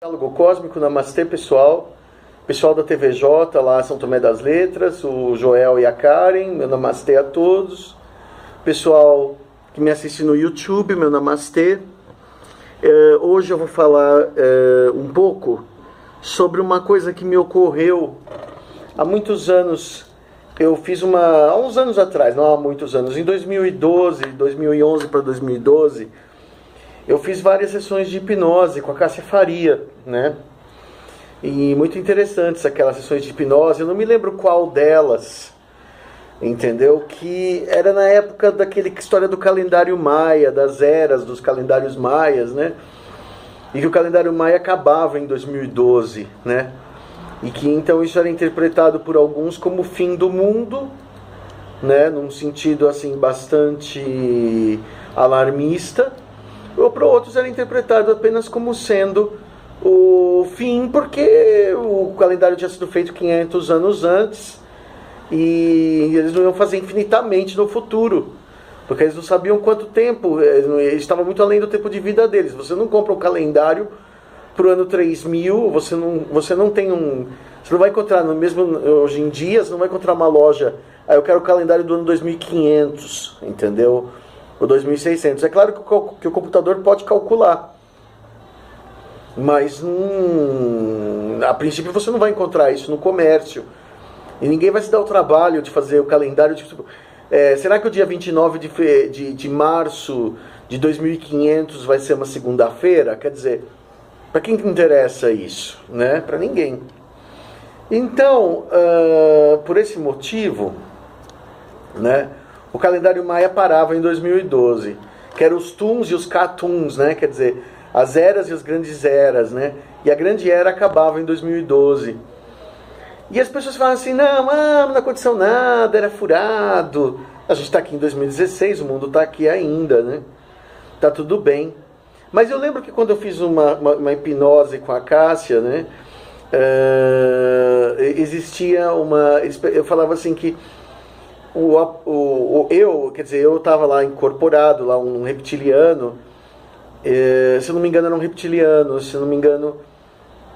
Diálogo Cósmico, Namastê, pessoal. Pessoal da TVJ, lá São Tomé das Letras, o Joel e a Karen, meu namastê a todos. Pessoal que me assiste no YouTube, meu namastê. Hoje eu vou falar um pouco sobre uma coisa que me ocorreu há muitos anos. Eu fiz há uns anos atrás, não há muitos anos, em 2012, 2011 para 2012, eu fiz várias sessões de hipnose com a Cássia Faria, né? E muito interessantes aquelas sessões de hipnose. Eu não me lembro qual delas, entendeu? Que era na época daquele história do calendário maia, das eras dos calendários maias, né? E que o calendário maia acabava em 2012, né? E que então isso era interpretado por alguns como o fim do mundo, né? Num sentido assim bastante alarmista, ou para outros era interpretado apenas como sendo o fim, porque o calendário tinha sido feito 500 anos antes e eles não iam fazer infinitamente no futuro, porque eles não sabiam quanto tempo, eles estavam muito além do tempo de vida deles. Você não compra um calendário para o ano 3000, você não tem você não vai encontrar, mesmo hoje em dia, você não vai encontrar uma loja, eu quero o calendário do ano 2500, entendeu? Ou 2600. É claro que o computador pode calcular, mas a princípio você não vai encontrar isso no comércio. E ninguém vai se dar o trabalho de fazer o calendário. Será que o dia 29 de março de 2500 vai ser uma segunda-feira? Quer dizer, para quem que interessa isso? Né? Para ninguém. Então, por esse motivo, né, o calendário maia parava em 2012, que eram os tuns e os catuns, né? Quer dizer, as eras e as grandes eras, né? E a grande era acabava em 2012. E as pessoas falam assim, não aconteceu nada, era furado. A gente está aqui em 2016, o mundo está aqui ainda, né? Tá tudo bem. Mas eu lembro que quando eu fiz uma hipnose com a Cássia, né? Existia eu falava assim que eu estava lá incorporado, lá um reptiliano. Se eu não me engano era um reptiliano, se eu não me engano,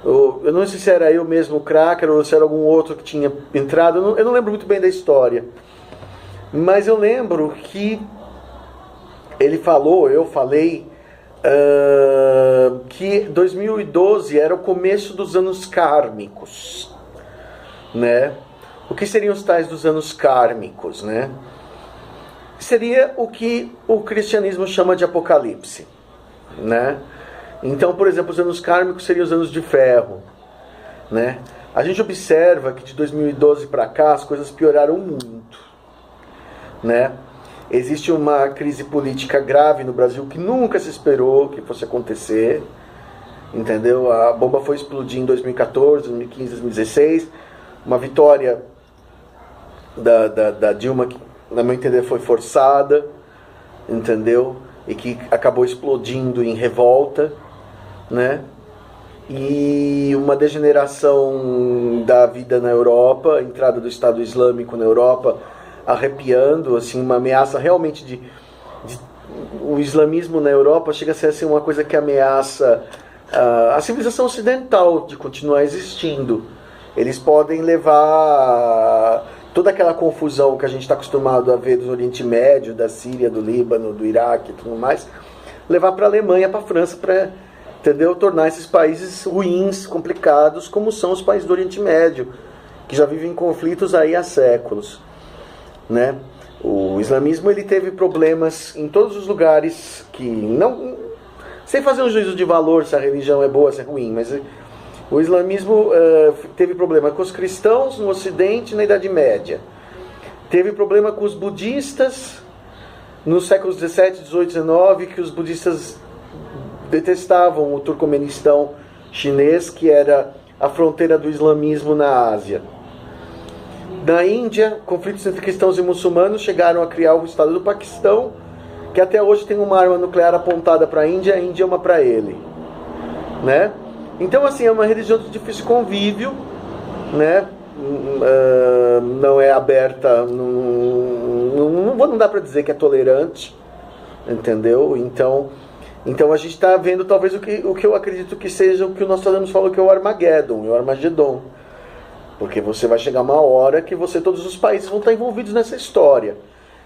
eu não sei se era eu mesmo o Cracker ou se era algum outro que tinha entrado, eu não lembro muito bem da história, mas eu lembro que eu falei que 2012 era o começo dos anos kármicos, né? O que seriam os tais dos anos kármicos, né? Seria o que o cristianismo chama de apocalipse, né? Então, por exemplo, os anos kármicos seriam os anos de ferro, né? A gente observa que de 2012 para cá as coisas pioraram muito, né? Existe uma crise política grave no Brasil que nunca se esperou que fosse acontecer, entendeu? A bomba foi explodir em 2014, 2015, 2016, uma vitória da Dilma que, na meu entender, foi forçada, entendeu? E que acabou explodindo em revolta, né? E uma degeneração da vida na Europa, a entrada do Estado Islâmico na Europa, arrepiando, assim, uma ameaça realmente o islamismo na Europa chega a ser assim, uma coisa que ameaça a civilização ocidental de continuar existindo. Eles podem levar toda aquela confusão que a gente está acostumado a ver do Oriente Médio, da Síria, do Líbano, do Iraque e tudo mais, levar para a Alemanha, para a França, para, entendeu? Tornar esses países ruins, complicados, como são os países do Oriente Médio, que já vivem conflitos aí há séculos, né? O islamismo ele teve problemas em todos os lugares, que não, sem fazer um juízo de valor se a religião é boa ou se é ruim, mas o islamismo teve problema com os cristãos no Ocidente na Idade Média. Teve problema com os budistas nos séculos 17, 18, 19, que os budistas detestavam o Turcomenistão chinês, que era a fronteira do islamismo na Ásia. Na Índia, conflitos entre cristãos e muçulmanos chegaram a criar o Estado do Paquistão, que até hoje tem uma arma nuclear apontada para a Índia é uma para ele, né? Então, assim, é uma religião de difícil convívio, né? Não é aberta, não dá para dizer que é tolerante, entendeu? Então, Então a gente está vendo talvez o que eu acredito que seja o que o Nostradamus falou, que é o Armageddon, o Armagedon. Porque você vai chegar uma hora que todos os países vão estar envolvidos nessa história.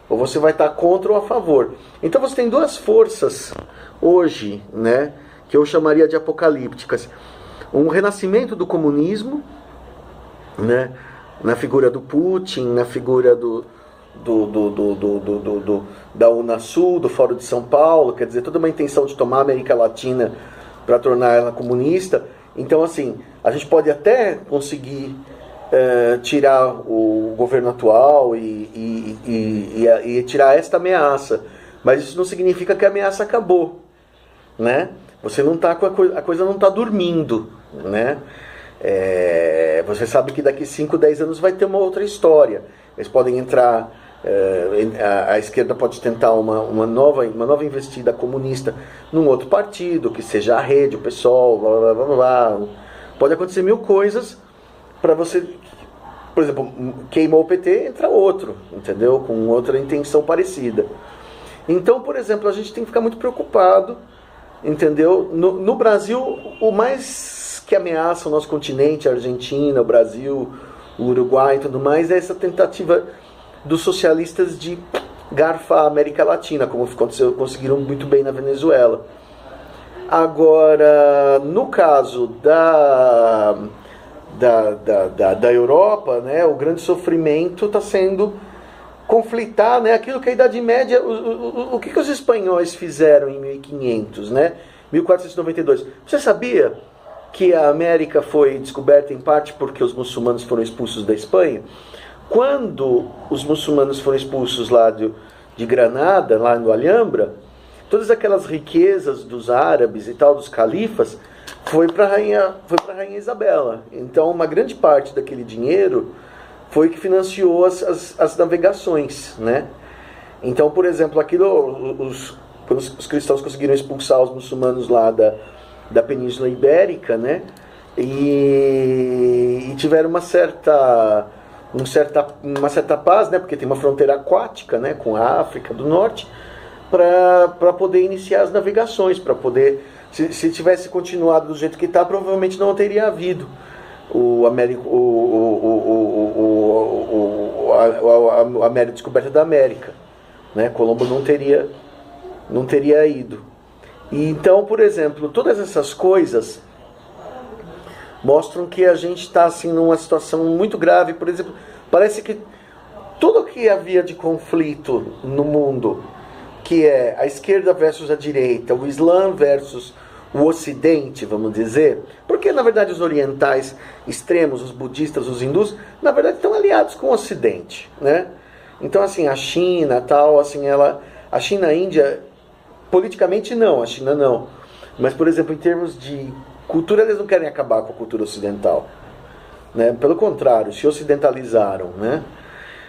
Ou você vai estar contra ou a favor. Então você tem duas forças hoje, né, que eu chamaria de apocalípticas. Um renascimento do comunismo, né, na figura do Putin, na figura da Unasul, do Fórum de São Paulo, quer dizer, toda uma intenção de tomar a América Latina para tornar ela comunista. Então, assim, a gente pode até conseguir tirar o governo atual e tirar esta ameaça, mas isso não significa que a ameaça acabou, né? Você não tá com a coisa não está dormindo, né? Você sabe que daqui 5, 10 anos vai ter uma outra história. Eles podem entrar, a esquerda pode tentar uma nova investida comunista num outro partido, que seja a Rede, o PSOL, blá, blá, blá, blá, blá. Pode acontecer mil coisas para você, por exemplo, queimou o PT, entra outro, entendeu? Com outra intenção parecida. Então, por exemplo, a gente tem que ficar muito preocupado, entendeu? No Brasil, o mais que ameaça o nosso continente, a Argentina, o Brasil, o Uruguai e tudo mais, é essa tentativa dos socialistas de garfar a América Latina, como conseguiram muito bem na Venezuela. Agora, no caso da Europa, né, o grande sofrimento está sendo conflitar, né, aquilo que a Idade Média, o que os espanhóis fizeram em 1500, né, 1492. Você sabia que a América foi descoberta em parte porque os muçulmanos foram expulsos da Espanha? Quando os muçulmanos foram expulsos lá de Granada, lá no Alhambra, todas aquelas riquezas dos árabes e tal, dos califas, foi para a rainha Isabela. Então, uma grande parte daquele dinheiro foi que financiou as navegações, né? Então, por exemplo, quando os cristãos conseguiram expulsar os muçulmanos lá da Península Ibérica, né? E tiveram uma certa paz, né? Porque tem uma fronteira aquática, né? Com a África do Norte, para poder iniciar as navegações, para poder... Se tivesse continuado do jeito que está, provavelmente não teria havido a descoberta da América, né? Colombo não teria ido. E então, por exemplo, todas essas coisas mostram que a gente está assim, numa situação muito grave. Por exemplo, parece que tudo que havia de conflito no mundo, que é a esquerda versus a direita, o Islã versus o Ocidente, vamos dizer, porque na verdade os orientais extremos, os budistas, os hindus, na verdade estão aliados com o Ocidente, né? Então, assim, a China, tal, assim, a China e a Índia, politicamente não, a China não, mas, por exemplo, em termos de cultura, eles não querem acabar com a cultura ocidental, né? Pelo contrário, se ocidentalizaram, né?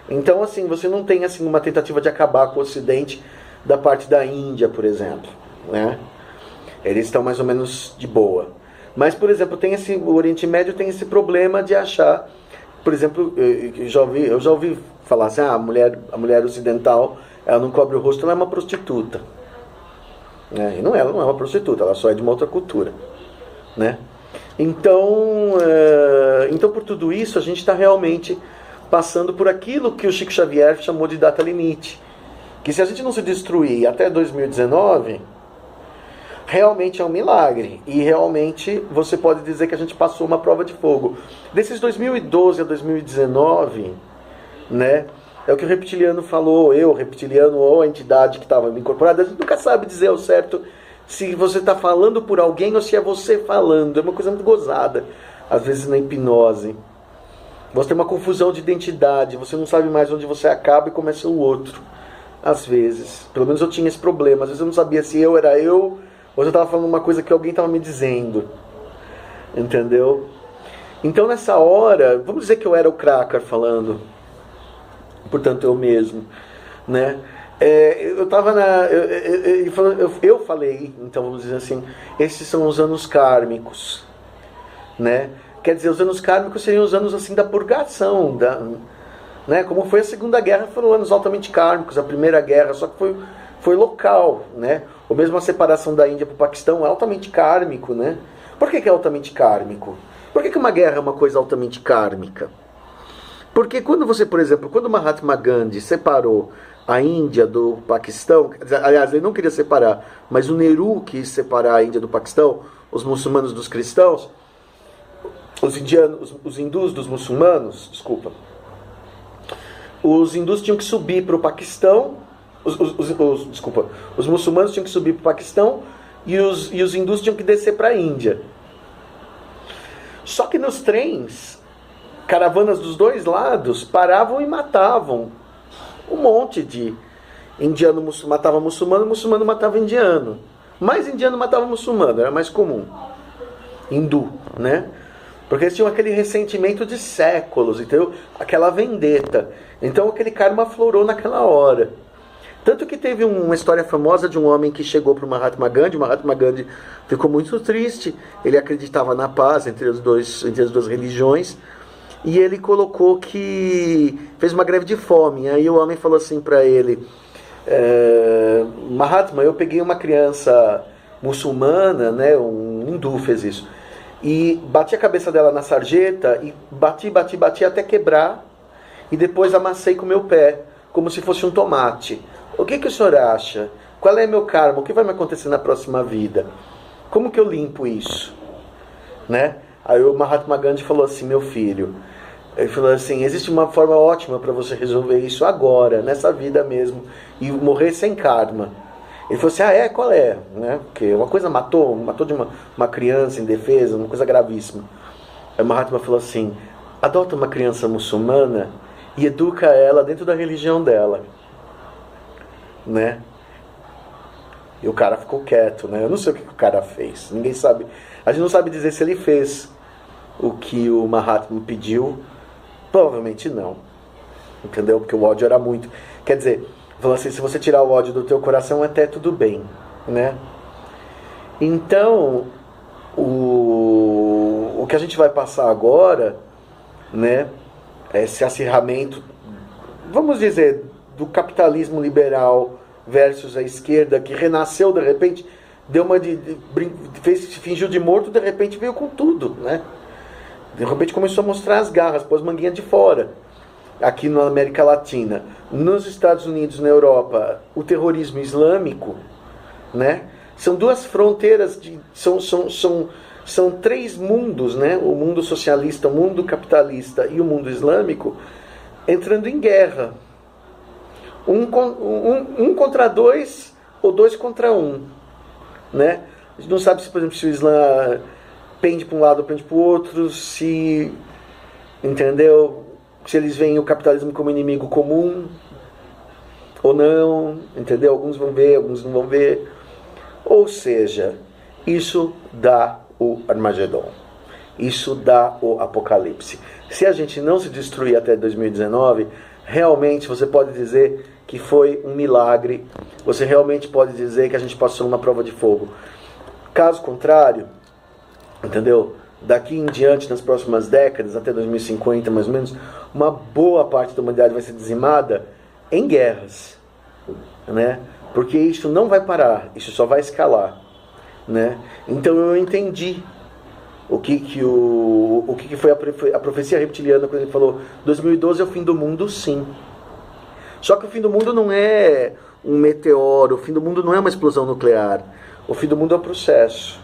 Então, assim, você não tem assim uma tentativa de acabar com o Ocidente da parte da Índia, por exemplo, né? Eles estão mais ou menos de boa. Mas, por exemplo, o Oriente Médio tem esse problema de achar, por exemplo, eu já ouvi falar assim, a mulher ocidental, ela não cobre o rosto, ela é uma prostituta. E ela não é uma prostituta, ela só é de uma outra cultura, né? Então, por tudo isso, a gente está realmente passando por aquilo que o Chico Xavier chamou de data limite. Que se a gente não se destruir até 2019, realmente é um milagre. E realmente você pode dizer que a gente passou uma prova de fogo. Desses 2012 a 2019, né, é o que o reptiliano falou, o reptiliano ou a entidade que estava incorporada, a gente nunca sabe dizer ao certo se você está falando por alguém ou se é você falando. É uma coisa muito gozada, às vezes na hipnose. Você tem uma confusão de identidade, você não sabe mais onde você acaba e começa o outro. Às vezes, pelo menos eu tinha esse problema. Às vezes eu não sabia se eu era eu ou se eu estava falando uma coisa que alguém estava me dizendo. Entendeu? Então nessa hora, vamos dizer que eu era o Cracker falando, portanto eu mesmo, né? Eu estava eu falei, então vamos dizer assim, esses são os anos kármicos, né? Quer dizer, os anos kármicos seriam os anos assim da purgação, né? Como foi a Segunda Guerra, foram anos altamente kármicos, a Primeira Guerra, só que foi foi local, né? Ou mesmo a separação da Índia para o Paquistão é altamente kármico, né? Por que é altamente kármico? Por que uma guerra é uma coisa altamente kármica? Porque quando você, por exemplo, quando Mahatma Gandhi separou a Índia do Paquistão, aliás, ele não queria separar, mas o Nehru quis separar a Índia do Paquistão, os muçulmanos dos cristãos, os hindus dos muçulmanos, desculpa, os hindus tinham que subir para o Paquistão, os muçulmanos tinham que subir para o Paquistão e os hindus tinham que descer para a Índia. Só que nos trens, caravanas dos dois lados paravam e matavam um monte de indiano matava muçulmano, muçulmano matava indiano. Mais indiano matava muçulmano, era mais comum. Hindu, né? Porque eles tinham aquele ressentimento de séculos, entendeu? Aquela vendetta. Então aquele karma aflorou naquela hora. Tanto que teve uma história famosa de um homem que chegou para o Mahatma Gandhi. O Mahatma Gandhi ficou muito triste. Ele acreditava na paz entre as duas religiões. E ele colocou que fez uma greve de fome. Aí o homem falou assim para ele: Mahatma, eu peguei uma criança muçulmana, né, um hindu fez isso, e bati a cabeça dela na sarjeta e bati até quebrar, e depois amassei com o meu pé como se fosse um tomate. O que o senhor acha? Qual é meu karma? O que vai me acontecer na próxima vida? Como que eu limpo isso? Né? Aí o Mahatma Gandhi falou assim: meu filho, ele falou assim, existe uma forma ótima para você resolver isso agora, nessa vida mesmo, e morrer sem karma. Ele falou assim: qual é? Né? Porque uma coisa matou de uma criança indefesa, uma coisa gravíssima. Aí o Mahatma falou assim: adota uma criança muçulmana e educa ela dentro da religião dela. Né? E o cara ficou quieto, né? Eu não sei o que o cara fez. Ninguém sabe. A gente não sabe dizer se ele fez o que o Mahatma pediu. Provavelmente não. Entendeu? Porque o ódio era muito. Quer dizer, falou assim, se você tirar o ódio do teu coração, até tudo bem, né? Então, o que a gente vai passar agora, né? Esse acirramento, vamos dizer, do capitalismo liberal versus a esquerda, que renasceu de repente, fingiu de morto, de repente veio com tudo, né? De repente começou a mostrar as garras, pôs manguinha de fora. Aqui na América Latina, nos Estados Unidos, na Europa, o terrorismo islâmico, né? São duas fronteiras, são três mundos, né? O mundo socialista, o mundo capitalista e o mundo islâmico entrando em guerra. Um contra dois ou dois contra um, né? A gente não sabe se, por exemplo, se o Islã pende para um lado ou pende para o outro, se, entendeu? Se eles veem o capitalismo como inimigo comum ou não, entendeu? Alguns vão ver, alguns não vão ver. Ou seja, isso dá o Armagedon. Isso dá o Apocalipse. Se a gente não se destruir até 2019, realmente você pode dizer que foi um milagre. Você realmente pode dizer que a gente passou uma prova de fogo. Caso contrário, entendeu? Daqui em diante, nas próximas décadas, até 2050 mais ou menos, uma boa parte da humanidade vai ser dizimada em guerras, né? Porque isso não vai parar, isso só vai escalar, né? Então eu entendi o que foi a profecia reptiliana quando ele falou 2012 é o fim do mundo, sim. Só que o fim do mundo não é um meteoro, o fim do mundo não é uma explosão nuclear, o fim do mundo é um processo.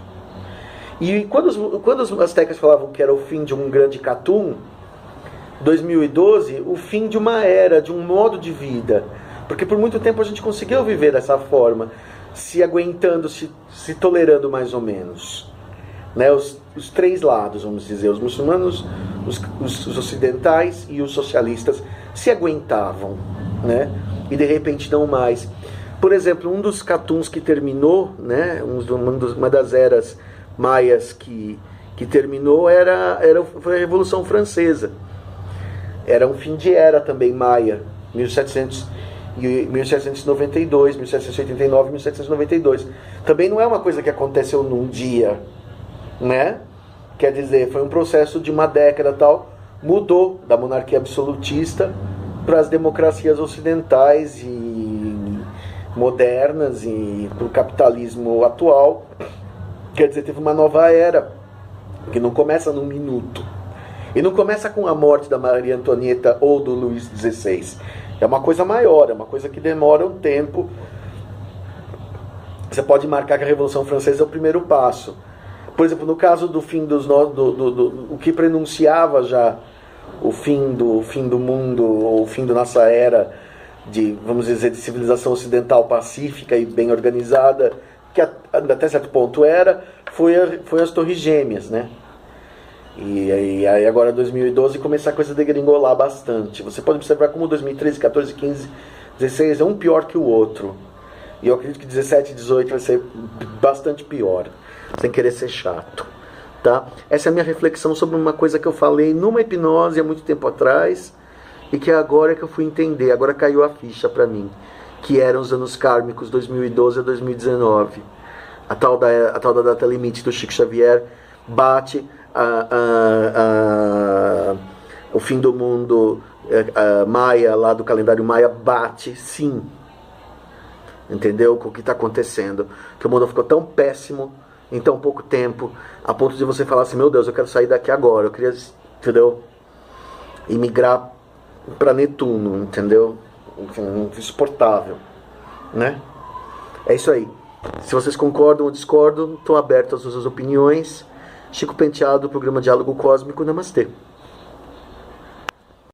E quando os astecas falavam que era o fim de um grande Catum, 2012, o fim de uma era, de um modo de vida. Porque por muito tempo a gente conseguiu viver dessa forma, se aguentando, se tolerando mais ou menos. Né? Os três lados, vamos dizer, os muçulmanos, os ocidentais e os socialistas se aguentavam, né? E de repente não mais. Por exemplo, um dos Catuns que terminou, né? Uma das eras maias que terminou foi a Revolução Francesa. Era um fim de era também maia, 1792, 1789, 1792. Também não é uma coisa que aconteceu num dia, né? Quer dizer, foi um processo de uma década tal, mudou da monarquia absolutista para as democracias ocidentais e modernas e para o capitalismo atual. Quer dizer, teve uma nova era, que não começa num minuto. E não começa com a morte da Maria Antonieta ou do Luís XVI. É uma coisa maior, é uma coisa que demora um tempo. Você pode marcar que a Revolução Francesa é o primeiro passo. Por exemplo, no caso do fim o que prenunciava já o fim do mundo, ou o fim da nossa era de, vamos dizer, de civilização ocidental pacífica e bem organizada, que até certo ponto foi as Torres Gêmeas, né? E aí agora 2012 começa a coisa a degringolar bastante. Você pode observar como 2013, 14, 15, 16 é um pior que o outro. E eu acredito que 17 e 18 vai ser bastante pior, sem querer ser chato, tá? Essa é a minha reflexão sobre uma coisa que eu falei numa hipnose há muito tempo atrás, e que agora é que eu fui entender, agora caiu a ficha pra mim, que eram os anos kármicos 2012 a 2019. A tal da data limite do Chico Xavier bate o fim do mundo maia, lá do calendário maia, bate sim, entendeu? Com o que está acontecendo, que o mundo ficou tão péssimo em tão pouco tempo, a ponto de você falar assim, meu Deus, eu quero sair daqui agora, eu queria, entendeu, e migrar para Netuno, entendeu? Insuportável, né? É isso aí. Se vocês concordam ou discordam, estou aberto às suas opiniões. Chico Penteado, programa Diálogo Cósmico. Namastê.